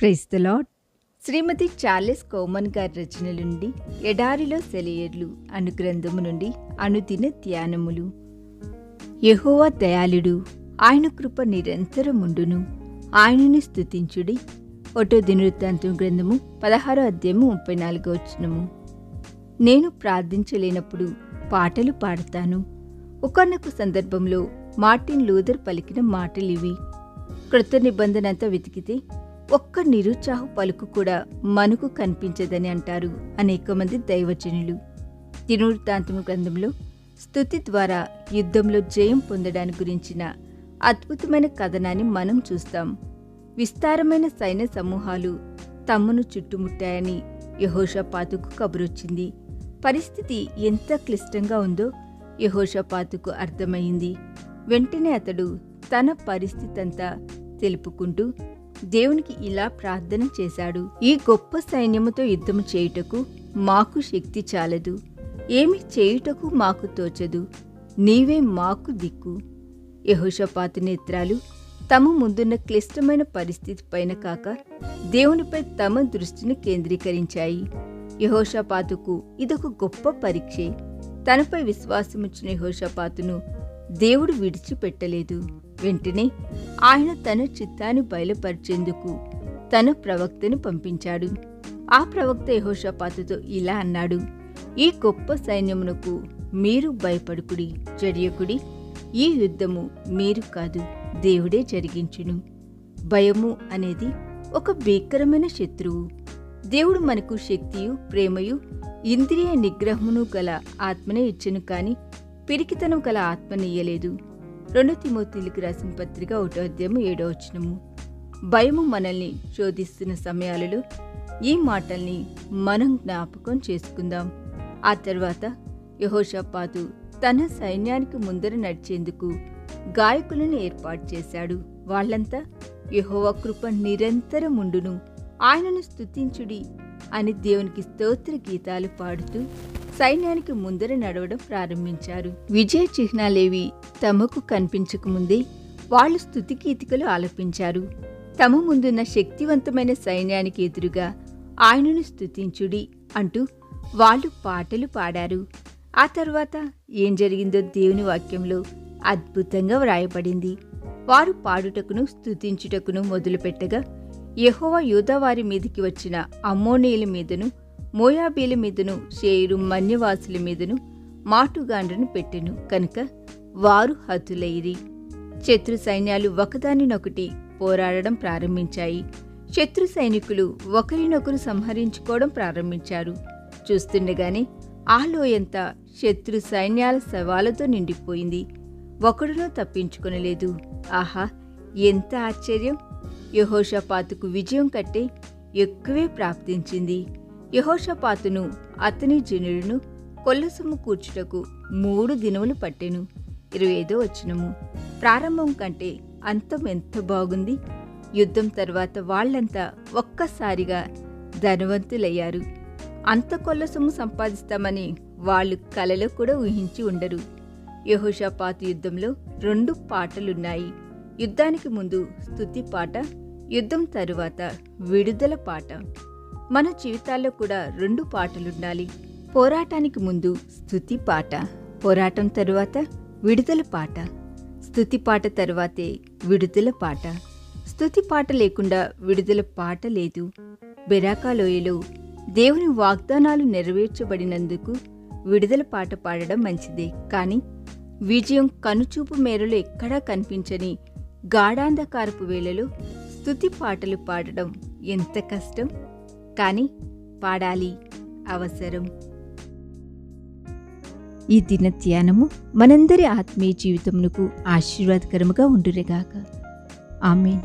Praise the lord. Shrimati Charles Cowman గారి రచనల నుండి ఎడారిలో సెలయేర్లు అను గ్రంథము నుండి అనుదిన ధ్యానములు. యెహోవా దయాళుడు, ఆయన కృప నిరంతరముండును, ఆయనను స్తుతించుడి. దినవృత్తాంతం గ్రంథము 16వ అధ్యాయము 34వ వచనము. నేను ప్రార్థించలేనప్పుడు పాటలు పాడతాను. ఒకానొక సందర్భంలో మార్టిన్ లూథర్ పలికిన మాటలివి. క్రొత్త నిబంధన అంతా వెతికితే ఒక్క నిరుత్సాహ పలుకు కూడా మనకు కనిపించదని అంటారు అనేక మంది దైవజనులు. దినవృత్తాంతము గ్రంథంలో స్తుతి ద్వారా యుద్ధంలో జయం పొందడానికి గురించిన అద్భుతమైన కథనాన్ని మనం చూస్తాం. విస్తారమైన సైన్య సమూహాలు తమను చుట్టుముట్టాయని యెహోషాపాతుకు కబురొచ్చింది. పరిస్థితి ఎంత క్లిష్టంగా ఉందో యెహోషాపాతుకు అర్థమైంది. వెంటనే అతడు తన పరిస్థితంతా తెలుపుకుంటూ దేవునికి ఇలా ప్రార్థన చేశాడు: ఈ గొప్ప సైన్యముతో యుద్ధము చేయుటకు మాకు శక్తి చాలదు, ఏమి చేయుటకు మాకు తోచదు, నీవే మాకు దిక్కు. యెహోషాపాతు నేత్రాలు తమ ముందున్న క్లిష్టమైన పరిస్థితి పైన కాక దేవునిపై తమ దృష్టిని కేంద్రీకరించాయి. యెహోషాపాతుకు ఇదొక గొప్ప పరీక్షే. తనపై విశ్వాసముచ్చిన యెహోషాపాతును దేవుడు విడిచిపెట్టలేదు. వెంటనే ఆయన తన చిత్తాన్ని బయలుపరిచేందుకు తన ప్రవక్తను పంపించాడు. ఆ ప్రవక్త యెహోషాపాతుతో ఇలా అన్నాడు: ఈ గొప్ప సైన్యమునకు మీరు భయపడుకుడి, జడియకుడి. ఈ యుద్ధము మీరు కాదు, దేవుడే జరిగించును. భయము అనేది ఒక భీకరమైన శత్రువు. దేవుడు మనకు శక్తియు, ప్రేమయు, ఇంద్రియ నిగ్రహమును గల ఆత్మనే ఇచ్చెను, కాని పిరికితనం గల ఆత్మనియ్యలేదు. 2 తిమోతీయులకు రాసిన పత్రిక 1వ అధ్యాయము 7వ వచనము. భయము మనల్ని శోధిస్తున్న సమయాలలో ఈ మాటల్ని మనం జ్ఞాపకం చేసుకుందాం. ఆ తర్వాత యెహోషాపాతు తన సైన్యానికి ముందర నడిచేందుకు గాయకులను ఏర్పాటు చేశాడు. వాళ్ళంతా యెహోవా కృప నిరంతరముండును, ఆయనను స్తుతించుడి అని దేవునికి స్తోత్ర గీతాలు పాడుతూ సైన్యానికి ముందర నడవడం ప్రారంభించారు. విజయ చిహ్నాలేవి తమకు కనిపించకముందే వాళ్ళు స్తుతి గీతికలు ఆలపించారు. తమ ముందున్న శక్తివంతమైన సైన్యానికి ఎదురుగా ఆయనను స్తుతించుడి అంటూ వాళ్ళు పాటలు పాడారు. ఆ తర్వాత ఏం జరిగిందో దేవుని వాక్యంలో అద్భుతంగా వ్రాయబడింది. వారు పాడుటకును స్తుతించుటకును మొదలుపెట్టగా యెహోవా యూదావారి మీదికి వచ్చిన అమ్మోనీయుల మీదను, మోయాబీల మీదను, షేరు మన్యవాసుల మీదను మాటుగాండ్రను పెట్టెను. కనుక వారు హతులైరి. శత్రు సైన్యాలు ఒకదానినొకటి పోరాడడం ప్రారంభించాయి. శత్రు సైనికులు ఒకరినొకరు సంహరించుకోవడం ప్రారంభించారు. చూస్తుండగానే ఆ లోయంతా శత్రు సైన్యాల శవాలతో నిండిపోయింది. ఒకడునూ తప్పించుకొనలేదు. ఆహా, ఎంత ఆశ్చర్యం! యెహోషాపాతుకు విజయం కంటే ఎక్కువే ప్రాప్తించింది. యెహోషాపాతును అతని జనులను కొల్లసొమ్ము కూర్చుటకు 3 దినములు పట్టెను. 25వ వచనము. ప్రారంభం కంటే అంతం ఎంత బాగుంది! యుద్ధం తర్వాత వాళ్లంతా ఒక్కసారిగా ధనవంతులయ్యారు. అంత కొల్లసొమ్ము సంపాదిస్తామని వాళ్ళు కలలో కూడా ఊహించి ఉండరు. యెహోషాపాతు యుద్ధంలో 2 పాటలున్నాయి. యుద్ధానికి ముందు స్తుతి పాట, యుద్ధం తరువాత విడుదల పాట. మన జీవితాల్లో కూడా 2 పాటలుండాలి. పోరాటానికి ముందు స్తుతి పాట, పోరాటం తరువాత విడుదల పాట. స్తుతి పాట తరువాతే విడుదల పాట. స్తుతి పాట లేకుండా విడుదల పాట లేదు. బెరాకా లోయలో దేవుని వాగ్దానాలు నెరవేర్చబడినందుకు విడుదల పాట పాడడం మంచిదే. కానీ విజయం కనుచూపు మేరలో ఎక్కడా కనిపించని గాఢాంధకారపు వేళలో స్తుతి పాటలు పాడడం ఎంత కష్టం! కానీ పాడాలి, అవసరం. ఈ దిన ధ్యానము మనందరి ఆత్మీయ జీవితమునకు ఆశీర్వాదకరముగా ఉండునుగాక. ఆమేన్.